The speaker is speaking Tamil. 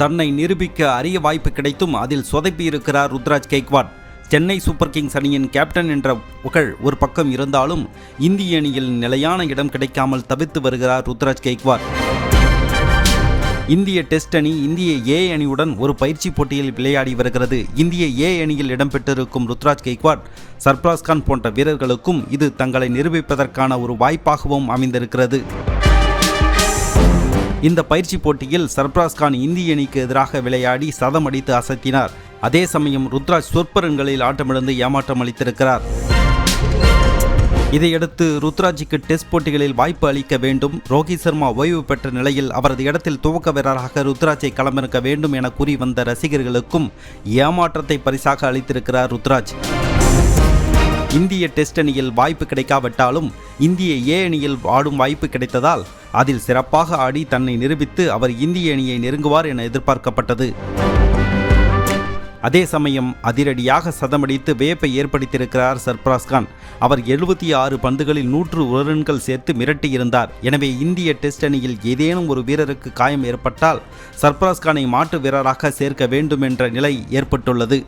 தன்னை நிரூபிக்க அரிய வாய்ப்பு கிடைத்தும் அதில் சொதப்பி இருக்கிறார் ருத்ராஜ் கெய்க்வாட். சென்னை சூப்பர் கிங்ஸ் அணியின் கேப்டன் என்ற புகழ் ஒரு பக்கம் இருந்தாலும் இந்திய அணியில் நிலையான இடம் கிடைக்காமல் தவித்து வருகிறார் ருத்ராஜ் கெய்க்வாட். இந்திய டெஸ்ட் அணி இந்திய ஏ அணியுடன் ஒரு பயிற்சி போட்டியில் விளையாடி வருகிறது. இந்திய ஏ அணியில் இடம்பெற்றிருக்கும் ருத்ராஜ் கெய்க்வாட், சர்பராஸ் கான் போன்ற வீரர்களுக்கும் இது தங்களை நிரூபிப்பதற்கான ஒரு வாய்ப்பாகவும் அமைந்திருக்கிறது. இந்த பயிற்சி போட்டியில் சர்பராஸ் கான் இந்திய அணிக்கு எதிராக விளையாடி சதம் அடித்து அசத்தினார். அதே சமயம் ருத்ராஜ் சொற்ப ரன்களில் ஆட்டமிழந்து ஏமாற்றம் அளித்திருக்கிறார். இதையடுத்து ருத்ராஜுக்கு டெஸ்ட் போட்டிகளில் வாய்ப்பு அளிக்க வேண்டும், ரோஹித் சர்மா ஓய்வு பெற்ற நிலையில் அவரது இடத்தில் துவக்க வீரராக ருத்ராஜை களமிறக்க வேண்டும் என கூறி வந்த ரசிகர்களுக்கும் ஏமாற்றத்தை பரிசாக அளித்திருக்கிறார் ருத்ராஜ். இந்திய டெஸ்ட் அணியில் வாய்ப்பு கிடைக்காவிட்டாலும் இந்திய ஏ அணியில் ஆடும் வாய்ப்பு கிடைத்ததால் அதில் சிறப்பாக ஆடி தன்னை நிரூபித்து அவர் இந்திய அணியை நெருங்குவார் என எதிர்பார்க்கப்பட்டது. அதே சமயம் அதிரடியாக சதமடித்து வியப்பை ஏற்படுத்தியிருக்கிறார் சர்பராஸ் கான். அவர் 76 பந்துகளில் 101 ரன்கள் சேர்த்து மிரட்டியிருந்தார். எனவே இந்திய டெஸ்ட் அணியில் ஏதேனும் ஒரு வீரருக்கு காயம் ஏற்பட்டால் சர்பராஸ் கானை மாற்று வீரராக சேர்க்க வேண்டும் என்ற நிலை ஏற்பட்டுள்ளது.